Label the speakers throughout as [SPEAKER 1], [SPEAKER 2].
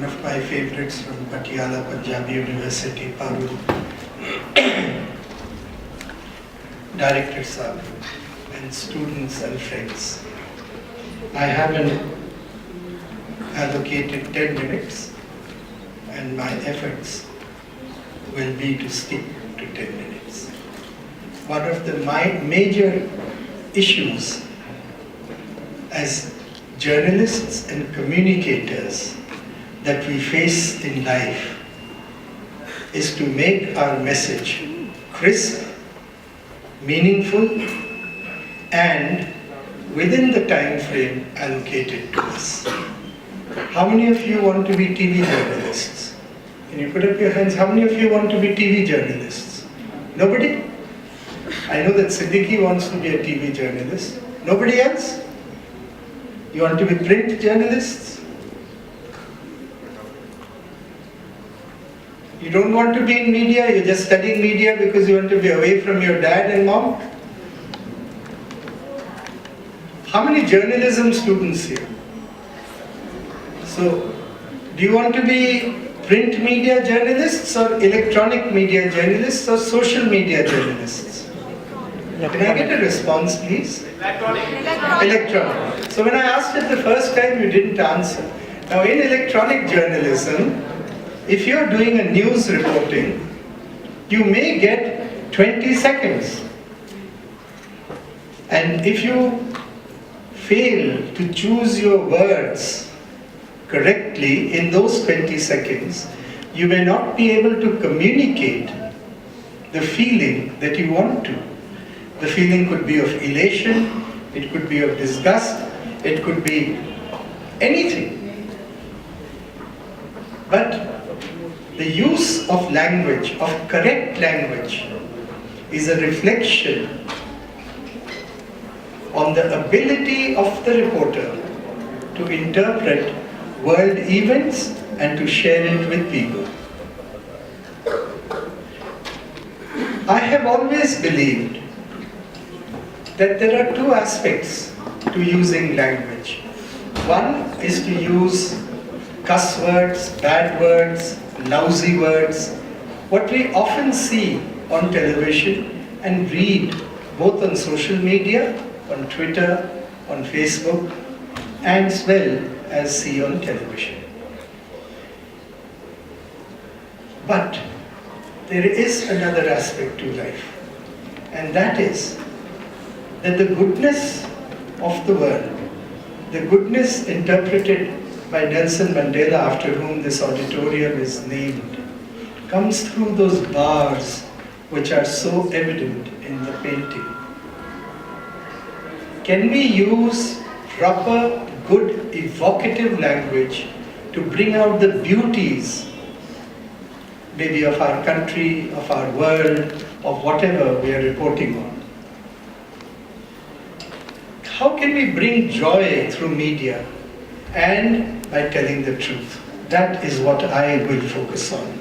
[SPEAKER 1] one of my favorites from Patiala, Punjabi University, Parul, Director Sahib, and students and friends. I have allocated 10 minutes, and my efforts will be to stick to 10 minutes. One of the major issues as journalists and communicators that we face in life is to make our message crisp, meaningful, and within the time frame allocated to us. How many of you want to be TV journalists? Can you put up your hands? How many of you want to be TV journalists? Nobody? I know that Siddiqui wants to be a TV journalist. Nobody else? You want to be print journalists? You don't want to be in media, you're just studying media because you want to be away from your dad and mom? How many journalism students here? So, do you want to be print media journalists or electronic media journalists or social media journalists? Can I get a response, please? Electronic. So when I asked it the first time, you didn't answer. Now in electronic journalism, if you're doing a news reporting, you may get 20 seconds. And if you fail to choose your words correctly in those 20 seconds, you may not be able to communicate the feeling that you want to. The feeling could be of elation, it could be of disgust, it could be anything. But the use of language, of correct language, is a reflection on the ability of the reporter to interpret world events and to share it with people. I have always believed that there are two aspects to using language. One is to use cuss words, bad words, lousy words, what we often see on television and read both on social media, on Twitter, on Facebook, as well as see on television. But there is another aspect to life, and that is that the goodness of the world, the goodness interpreted by Nelson Mandela, after whom this auditorium is named, comes through those bars which are so evident in the painting. Can we use proper, good, evocative language to bring out the beauties, maybe of our country, of our world, of whatever we are reporting on? How can we bring joy through media and by telling the truth? That is what I will focus on.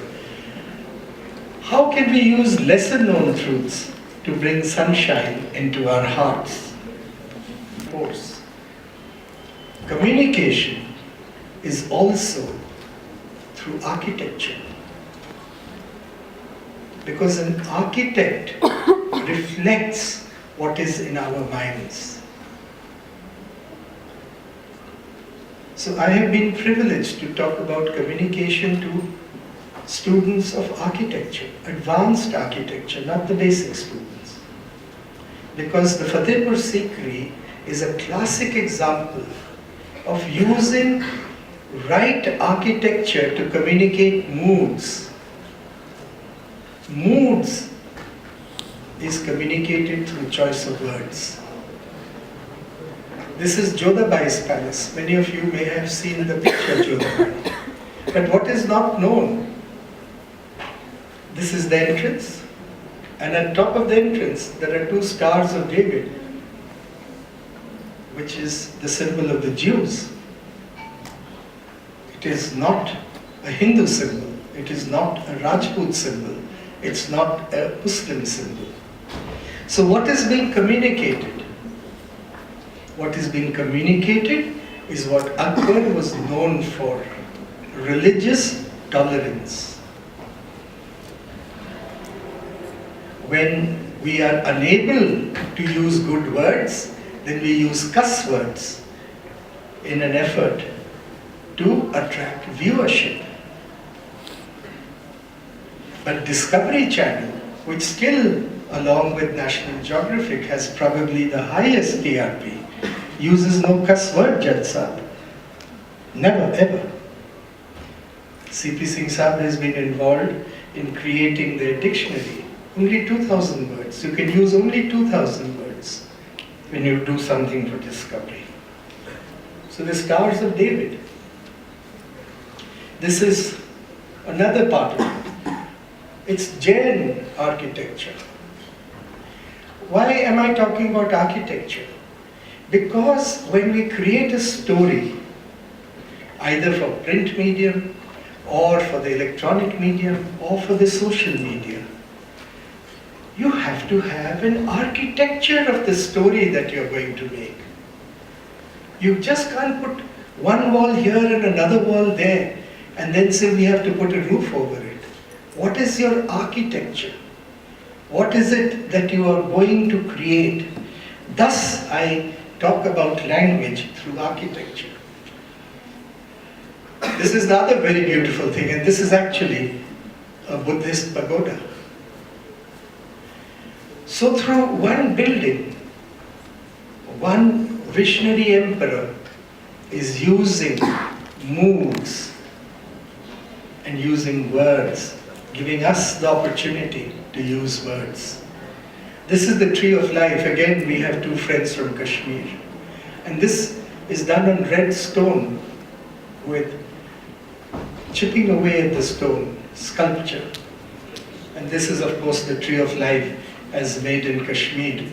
[SPEAKER 1] How can we use lesser known truths to bring sunshine into our hearts? Of course, communication is also through architecture. Because an architect reflects what is in our minds. So I have been privileged to talk about communication to students of architecture, advanced architecture, not the basic students. Because the Fatehpur Sikri is a classic example of using right architecture to communicate moods. Moods is communicated through choice of words. This is Jodhabai's palace. Many of you may have seen the picture Jodhabai. But what is not known? This is the entrance. And at top of the entrance, there are two stars of David, which is the symbol of the Jews. It is not a Hindu symbol. It is not a Rajput symbol. It's not a Muslim symbol. So what is being communicated? What is being communicated is what Akbar was known for religious tolerance. When we are unable to use good words, then we use cuss words in an effort to attract viewership. But Discovery Channel, which still, along with National Geographic, has probably the highest TRP, uses no cuss word, Judge Saab. Never, ever. CP Singh Saab has been involved in creating their dictionary. Only 2,000 words. You can use only 2,000 words when you do something for Discovery. So the Stars of David. This is another part of it. It's Jain architecture. Why am I talking about architecture? Because when we create a story, either for print medium, or for the electronic medium, or for the social media, you have to have an architecture of the story that you're going to make. You just can't put one wall here and another wall there, and then say we have to put a roof over it. What is your architecture? What is it that you are going to create? Thus, I talk about language through architecture. This is the other very beautiful thing, and this is actually a Buddhist pagoda. So through one building, one visionary emperor is using moods and using words, giving us the opportunity to use words. This is the tree of life. Again, we have two friends from Kashmir. And this is done on red stone with chipping away at the stone, sculpture. And this is, of course, the tree of life as made in Kashmir.